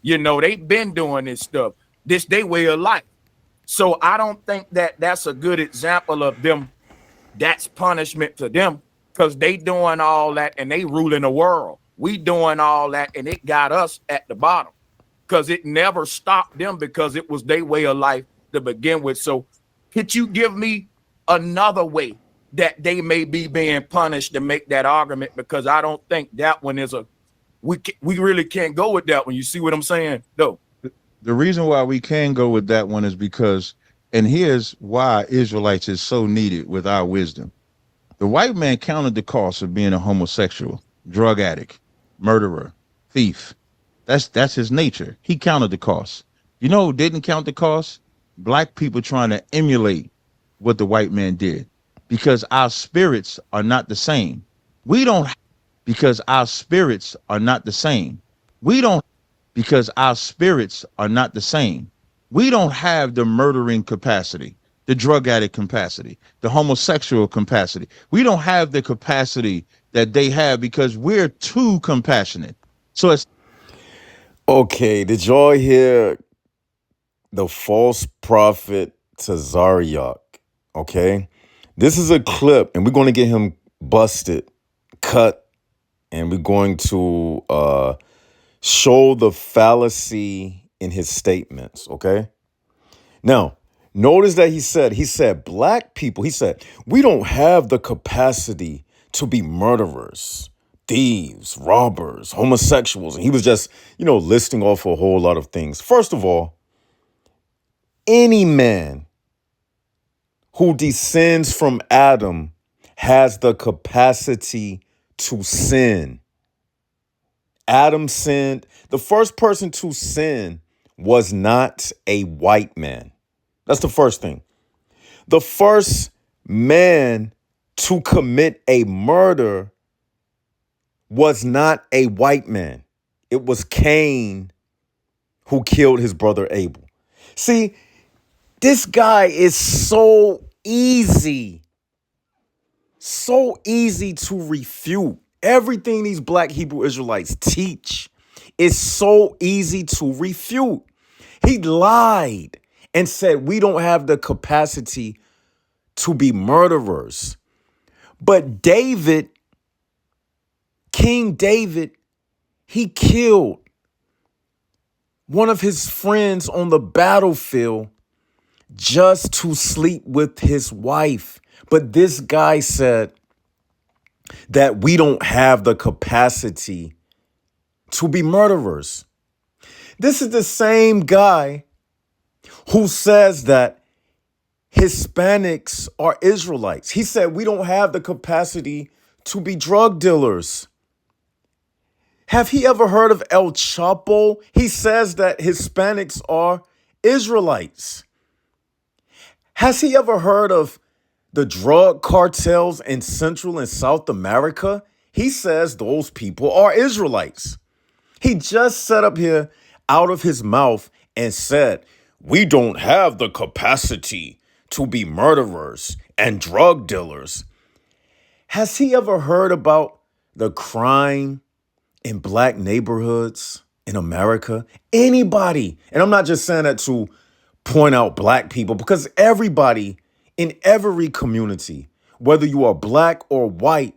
You know, they've been doing this stuff. This they way of life. So I don't think that that's a good example of them. That's punishment for them because they doing all that and they ruling the world. We doing all that and it got us at the bottom because it never stopped them because it was their way of life to begin with. So could you give me another way that they may be being punished to make that argument? Because I don't think that one is a we really can't go with that one. You see what I'm saying? No. The reason why we can go with that one is because, and here's why Israelites is so needed with our wisdom. The white man counted the cost of being a homosexual, drug addict, murderer, thief. That's his nature. He counted the cost. You know who didn't count the cost? Black people trying to emulate what the white man did. Because our spirits are not the same. We don't because our spirits are not the same. We don't because our spirits are not the same. We don't have the murdering capacity, the drug addict capacity, the homosexual capacity. We don't have the capacity that they have because we're too compassionate. So it's Okay, did y'all hear the false prophet Tazaryach? Okay, this is a clip, and we're going to get him busted, cut, and we're going to show the fallacy in his statements. Okay, now notice that he said black people. He said we don't have the capacity to be murderers, thieves, robbers, homosexuals. And he was just, listing off a whole lot of things. First of all, any man who descends from Adam has the capacity to sin. Adam sinned. The first person to sin was not a white man. That's the first thing. The first man to commit a murder was not a white man. It was Cain who killed his brother Abel. See, this guy is so easy to refute. Everything these black Hebrew Israelites teach is so easy to refute. He lied and said we don't have the capacity to be murderers. But David, King David, he killed one of his friends on the battlefield just to sleep with his wife. But this guy said that we don't have the capacity to be murderers. This is the same guy who says that Hispanics are Israelites. He said we don't have the capacity to be drug dealers. Have he ever heard of El Chapo? He says that Hispanics are Israelites. Has he ever heard of the drug cartels in Central and South America? He says those people are Israelites. He just sat up here out of his mouth and said, we don't have the capacity to be murderers and drug dealers. Has he ever heard about the crime in black neighborhoods in America? Anybody, and I'm not just saying that to point out black people, because everybody in every community, whether you are black or white,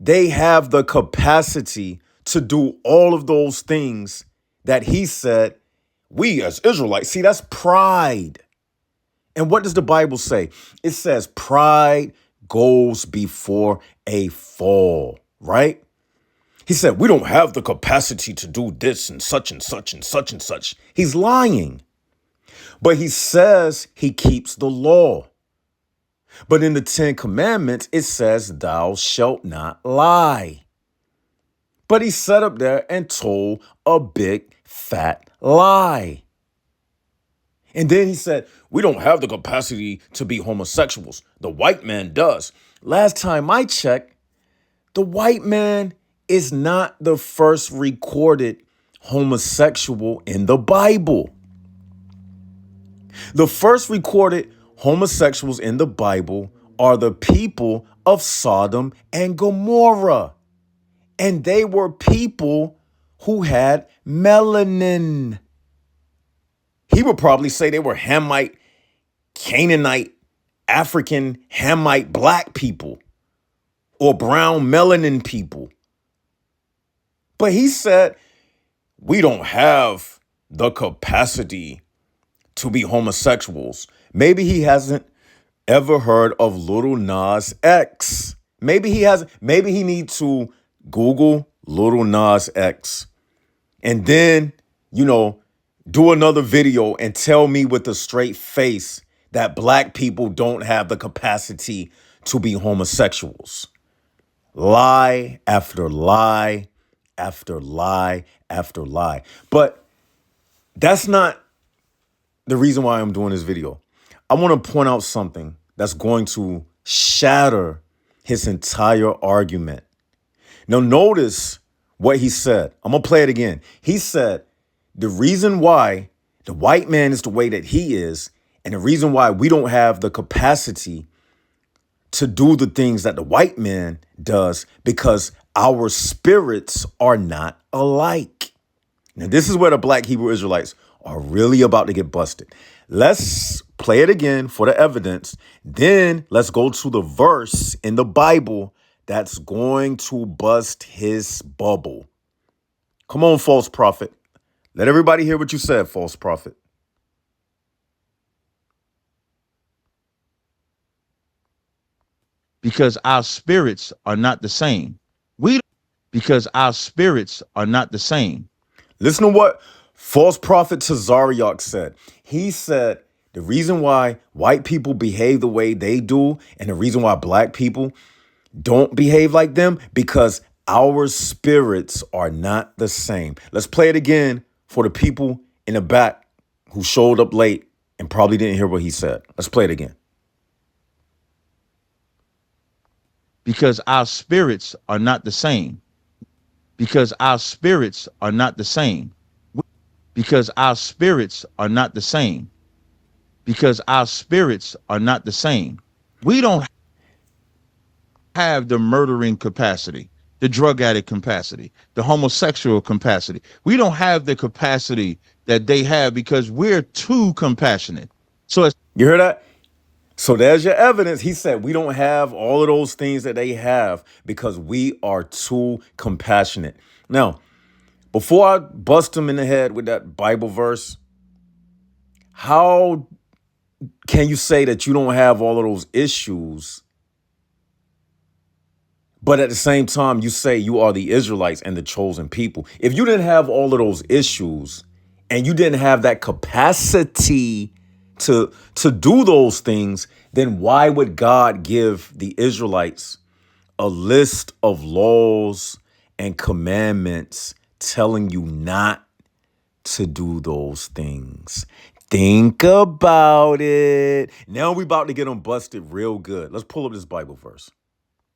they have the capacity to do all of those things that he said we as Israelites. See, that's pride. And what does the Bible say? It says pride goes before a fall, right? He said, we don't have the capacity to do this and such and such and such and such. He's lying. But he says he keeps the law. But in the 10 Commandments, it says, thou shalt not lie. But he sat up there and told a big fat lie. And then he said, we don't have the capacity to be homosexuals. The white man does. Last time I checked, the white man is not the first recorded homosexual in the Bible. The first recorded homosexuals in the Bible are the people of Sodom and Gomorrah. And they were people who had melanin. He would probably say they were Hamite, Canaanite, African, Hamite black people or brown melanin people. But he said, we don't have the capacity to be homosexuals. Maybe he hasn't ever heard of Little Nas X. Maybe he hasn't. Maybe he needs to Google Little Nas X and then, do another video and tell me with a straight face that black people don't have the capacity to be homosexuals. Lie after lie after lie after lie. But that's not the reason why I'm doing this video. I want to point out something that's going to shatter his entire argument. Now, notice what he said. I'm going to play it again. He said, the reason why the white man is the way that he is, and the reason why we don't have the capacity to do the things that the white man does, because our spirits are not alike. Now, this is where the black Hebrew Israelites are really about to get busted. Let's play it again for the evidence. Then let's go to the verse in the Bible that's going to bust his bubble. Come on, false prophet. Let everybody hear what you said, false prophet. Because our spirits are not the same. Because our spirits are not the same. Listen to what false prophet Tazaryach said. He said the reason why white people behave the way they do and the reason why black people don't behave like them, because our spirits are not the same. Let's play it again for the people in the back who showed up late and probably didn't hear what he said. Let's play it again. Because our spirits are not the same. Because our spirits are not the same. Because our spirits are not the same. Because our spirits are not the same. We don't have the murdering capacity, the drug addict capacity, the homosexual capacity. We don't have the capacity that they have because we're too compassionate. So you hear that? So there's your evidence. He said we don't have all of those things that they have because we are too compassionate. Now, before I bust him in the head with that Bible verse, how can you say that you don't have all of those issues, but at the same time you say you are the Israelites and the chosen people? If you didn't have all of those issues and you didn't have that capacity to do those things, then why would God give the Israelites a list of laws and commandments telling you not to do those things? Think about it. Now we about to get them busted real good. Let's pull up this Bible verse.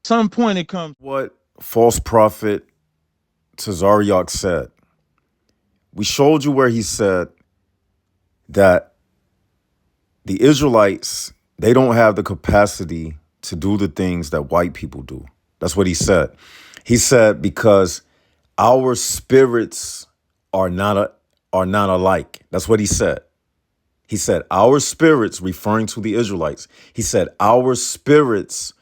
At some point it comes what false prophet Tazaryach said. We showed you where he said that the Israelites, they don't have the capacity to do the things that white people do. That's what he said. He said because our spirits are not alike. That's what he said. He said our spirits, referring to the Israelites. He said our spirits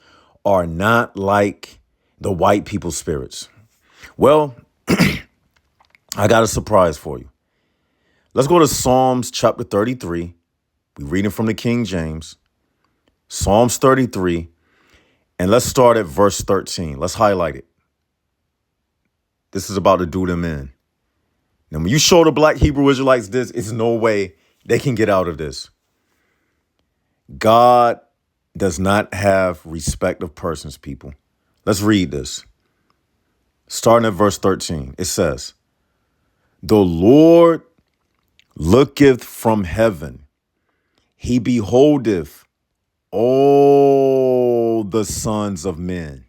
are not like the white people's spirits. Well, I got a surprise for you. Let's go to Psalms chapter 33. We're reading from the King James. Psalms 33. And let's start at verse 13. Let's highlight it. This is about to do them in. Now, when you show the black Hebrew Israelites this, it's no way they can get out of this. God does not have respect of persons, people. Let's read this. Starting at verse 13, it says, "The Lord looketh from heaven. He beholdeth all the sons of men.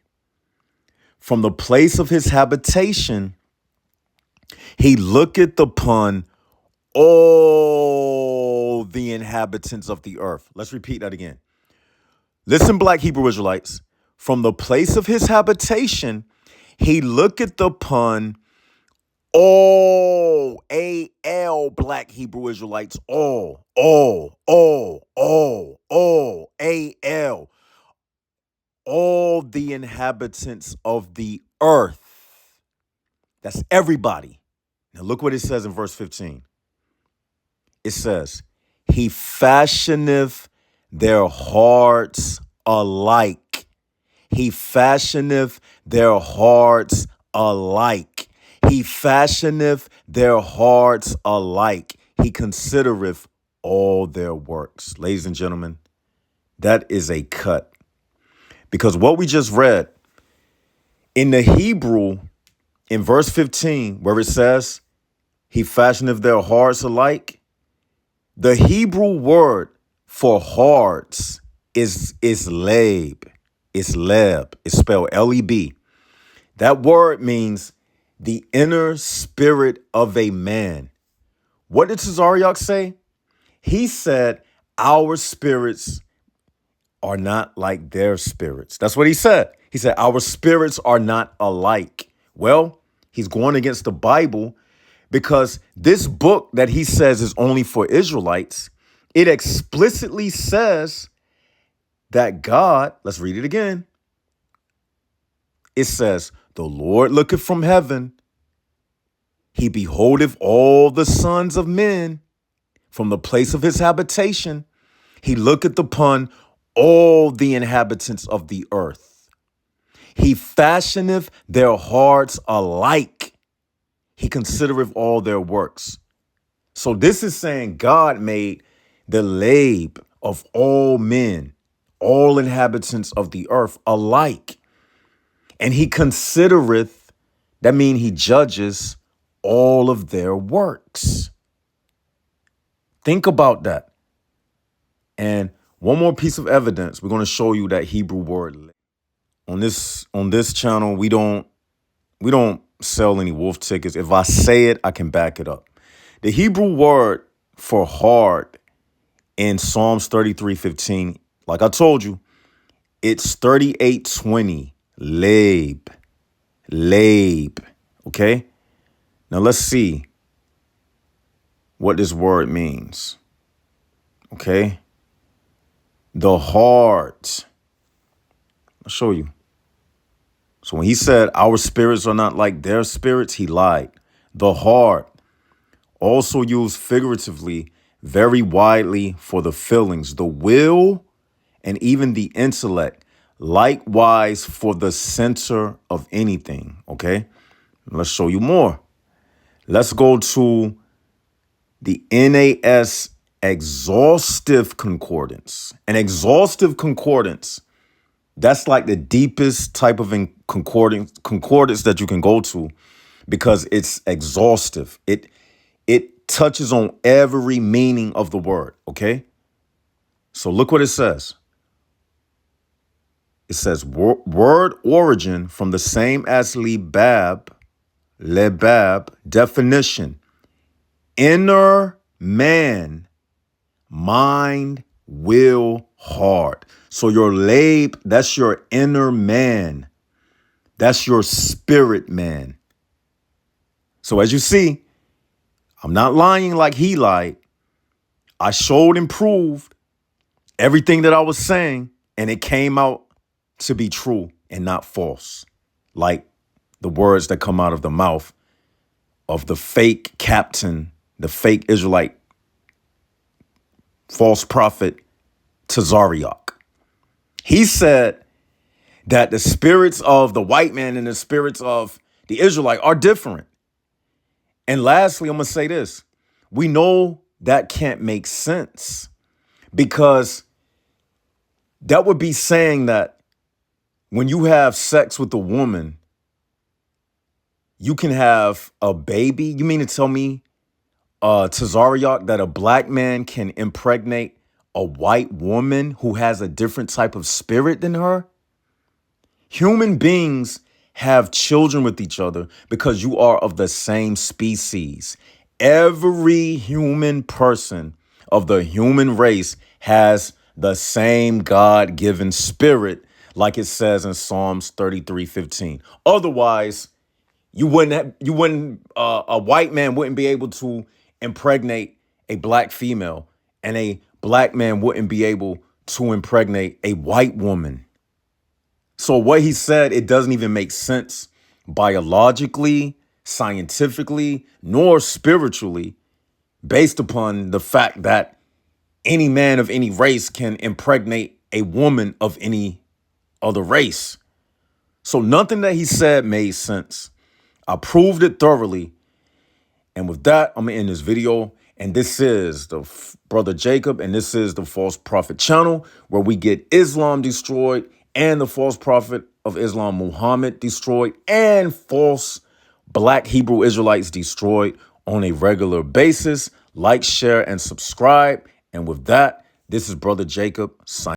From the place of his habitation, he looketh upon all the inhabitants of the earth." Let's repeat that again. Listen, black Hebrew Israelites. From the place of his habitation, he looketh upon All A-L black Hebrew Israelites, all A-L, all the inhabitants of the earth. That's everybody. Now look what it says in verse 15. It says, he fashioneth their hearts alike. He fashioneth their hearts alike. He fashioneth their hearts alike. He considereth all their works. Ladies and gentlemen, that is a cut. Because what we just read in the Hebrew, in verse 15, where it says, he fashioneth their hearts alike, the Hebrew word for hearts is leb. It's leb. It's spelled L-E-B. That word means the inner spirit of a man. What did Tazaryach say? He said, our spirits are not like their spirits. That's what he said. He said, our spirits are not alike. Well, he's going against the Bible because this book that he says is only for Israelites, it explicitly says that God, let's read it again. It says, the Lord looketh from heaven. He beholdeth all the sons of men from the place of his habitation. He looketh upon all the inhabitants of the earth. He fashioneth their hearts alike. He considereth all their works. So this is saying God made the lab of all men, all inhabitants of the earth alike. And he considereth, that means he judges all of their works. Think about that. And one more piece of evidence, we're going to show you that Hebrew word. On this channel, we don't sell any wolf tickets. If I say it, I can back it up. The Hebrew word for hard in Psalms 33:15, like I told you, it's 38:20, lab. Okay? Now let's see what this word means. Okay? The heart. I'll show you. So when he said our spirits are not like their spirits, he lied. The heart, also used figuratively very widely for the feelings, the will, and even the intellect, likewise for the center of anything. Okay, let's show you more. Let's go to the NAS exhaustive concordance. An exhaustive concordance, that's like the deepest type of concordance that you can go to because it's exhaustive. It touches on every meaning of the word, okay? So look what it says. It says word origin from the same as lebab, definition, inner man, mind, will, heart. So your lab, that's your inner man. That's your spirit man. So as you see, I'm not lying like he lied. I showed and proved everything that I was saying, and it came out to be true and not false, like the words that come out of the mouth of the fake captain, the fake Israelite, false prophet Tazaryach. He said that the spirits of the white man and the spirits of the Israelite are different. And lastly, I'm going to say this. We know that can't make sense because that would be saying that when you have sex with a woman, you can have a baby. You mean to tell me, Tazaryach, that a black man can impregnate a white woman who has a different type of spirit than her? Human beings have children with each other because you are of the same species. Every human person of the human race has the same God-given spirit, like it says in Psalms 33:15. Otherwise, A white man wouldn't be able to impregnate a black female, and a black man wouldn't be able to impregnate a white woman. So what he said, it doesn't even make sense biologically, scientifically, nor spiritually, based upon the fact that any man of any race can impregnate a woman of any other race. So nothing that he said made sense. I proved it thoroughly. And with that, I'm going to end this video. And this is the Brother Jacob, and this is the False Prophet channel, where we get Islam destroyed and the false prophet of Islam, Muhammad, destroyed, and false black Hebrew Israelites destroyed on a regular basis. Like, share, and subscribe. And with that, this is Brother Jacob signing.